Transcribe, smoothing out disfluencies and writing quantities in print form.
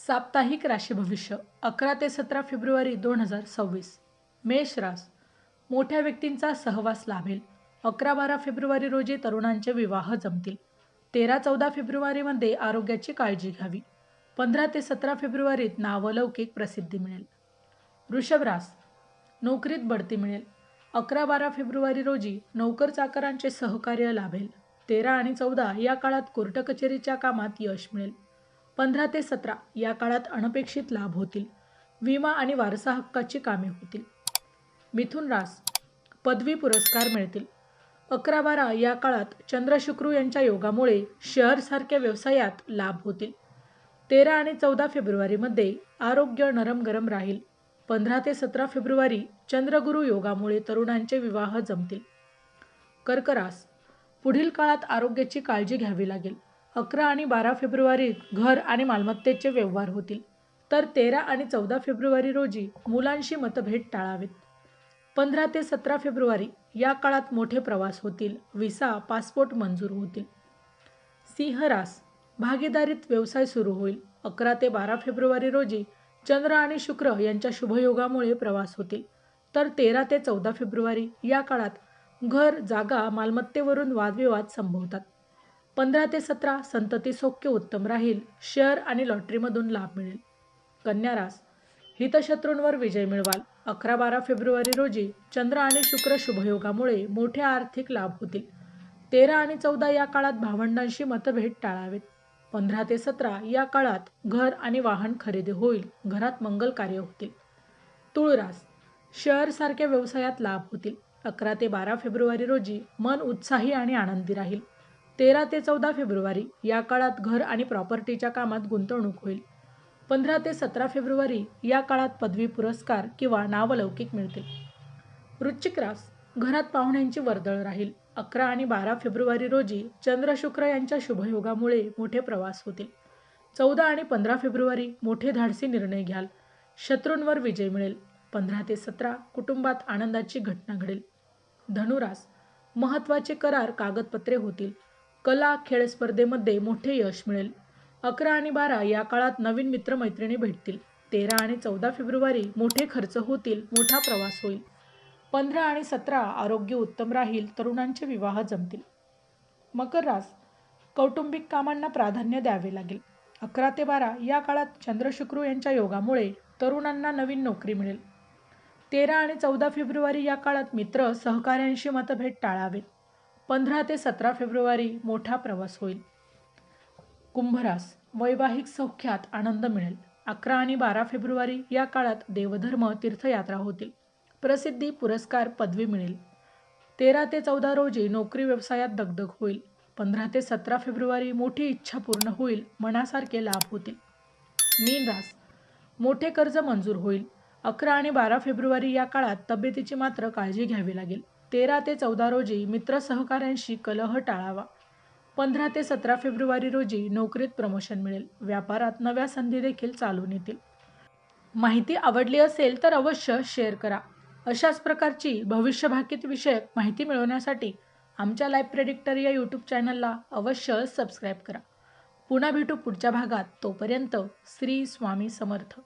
साप्ताहिक राशी भविष्य 11 ते 17 फेब्रुवारी 2026. मेष रास. मोठ्या व्यक्तींचा सहवास लाभेल. 11-12 फेब्रुवारी रोजी तरुणांचे विवाह जमतील. 13-14 फेब्रुवारीमध्ये आरोग्याची काळजी घ्यावी. 15 ते 17 फेब्रुवारीत नावलौकिक प्रसिद्धी मिळेल. वृषभ रास. नोकरीत बढती मिळेल. 11-12 फेब्रुवारी रोजी नोकर चाकरांचे सहकार्य लाभेल. 13 आणि 14 या काळात कोर्ट कचेरीच्या कामात यश मिळेल. 15 ते 17 या काळात अनपेक्षित लाभ होतील. विमा आणि वारसा हक्काची कामे होतील. मिथुन रास. पदवी पुरस्कार मिळतील. 11-12 या काळात चंद्र शुक्र यांच्या योगामुळे शेअरसारख्या व्यवसायात लाभ होतील. 13 आणि 14 फेब्रुवारीमध्ये आरोग्य नरम गरम राहील. 15 ते 17 फेब्रुवारी चंद्रगुरु योगामुळे तरुणांचे विवाह जमतील. कर्क रास. पुढील काळात आरोग्याची काळजी घ्यावी लागेल. 11 आणि 12 फेब्रुवारीत घर आणि मालमत्तेचे व्यवहार होतील. तर 13 आणि 14 फेब्रुवारी रोजी मुलांशी मतभेद टाळावेत. 15 ते 17 फेब्रुवारी या काळात मोठे प्रवास होतील. विसा पासपोर्ट मंजूर होतील. सिंह रास. भागीदारीत व्यवसाय सुरू होईल. 11 ते 12 फेब्रुवारी रोजी चंद्र आणि शुक्र यांच्या शुभयोगामुळे प्रवास होतील. तर 13 ते 14 फेब्रुवारी या काळात घर जागा मालमत्तेवरून वादविवाद संभवतात. 15 ते 17 संतती सौख्य उत्तम राहील. शेअर आणि लॉटरीमधून लाभ मिळेल. कन्या रास. हितशत्रूंवर विजय मिळवाल. 11-12 फेब्रुवारी रोजी चंद्र आणि शुक्र शुभयोगामुळे मोठे आर्थिक लाभ होतील. 13 आणि 14 या काळात भावंडांशी मतभेद टाळावेत. 15 ते 17 या काळात घर आणि वाहन खरेदी होईल. घरात मंगल कार्य होतील. तुळ रास. शेअरसारख्या व्यवसायात लाभ होतील. 11 ते 12 फेब्रुवारी रोजी मन उत्साही आणि आनंदी राहील. 13 ते 14 फेब्रुवारी या काळात घर आणि प्रॉपर्टीच्या कामात गुंतवणूक होईल. 15 ते 17 फेब्रुवारी या काळात पदवी पुरस्कार किंवा नावलौकिक मिळतील. वृश्चिक रास. घरात पाहुण्यांची वर्दळ राहील. 11 आणि 12 फेब्रुवारी रोजी चंद्र शुक्र यांच्या शुभयोगामुळे मोठे प्रवास होतील. 14 आणि 15 फेब्रुवारी मोठे धाडसी निर्णय घ्याल. शत्रूंवर विजय मिळेल. 15 ते 17 कुटुंबात आनंदाची घटना घडेल. धनुरास. महत्त्वाचे करार कागदपत्रे होतील. कला खेळ स्पर्धेमध्ये मोठे यश मिळेल. 11 आणि 12 या काळात नवीन मित्रमैत्रिणी भेटतील. 13 आणि 14 फेब्रुवारी मोठे खर्च होतील. मोठा प्रवास होईल. 15 आणि 17 आरोग्य उत्तम राहील. तरुणांचे विवाह जमतील. मकर रास. कौटुंबिक कामांना प्राधान्य द्यावे लागेल. 11 ते 12 या काळात चंद्र शुक्र यांच्या योगामुळे तरुणांना नवीन नोकरी मिळेल. 13 आणि 14 फेब्रुवारी या काळात मित्र सहकाऱ्यांशी मतभेद टाळावेत. 15 ते 17 फेब्रुवारी मोठा प्रवास होईल. कुंभ रास. वैवाहिक सौख्यात आनंद मिळेल. 11 आणि 12 फेब्रुवारी या काळात देवधर्म तीर्थयात्रा होतील. प्रसिद्धी पुरस्कार पदवी मिळेल. 13 ते 14 रोजी नोकरी व्यवसायात दगदग होईल. 15 ते 17 फेब्रुवारी मोठी इच्छा पूर्ण होईल. मनासारखे लाभ होतील. मीन रास. मोठे कर्ज मंजूर होईल. 11 आणि 12 फेब्रुवारी या काळात तब्येतीची मात्र काळजी घ्यावी लागेल. 13 ते 14 रोजी मित्र सहकाऱ्यांशी कलह टाळावा. 15 ते 17 फेब्रुवारी रोजी नोकरीत प्रमोशन मिळेल. व्यापारात नव्या संधी देखील चालून येतील. माहिती आवडली असेल तर अवश्य शेअर करा. अशाच प्रकारची भविष्यभाकीत विषयक माहिती मिळवण्यासाठी आमच्या लाईव्ह प्रेडिक्टर या यूट्यूब चॅनलला अवश्य सबस्क्राईब करा. पुन्हा भेटू पुढच्या भागात. तोपर्यंत श्री स्वामी समर्थ.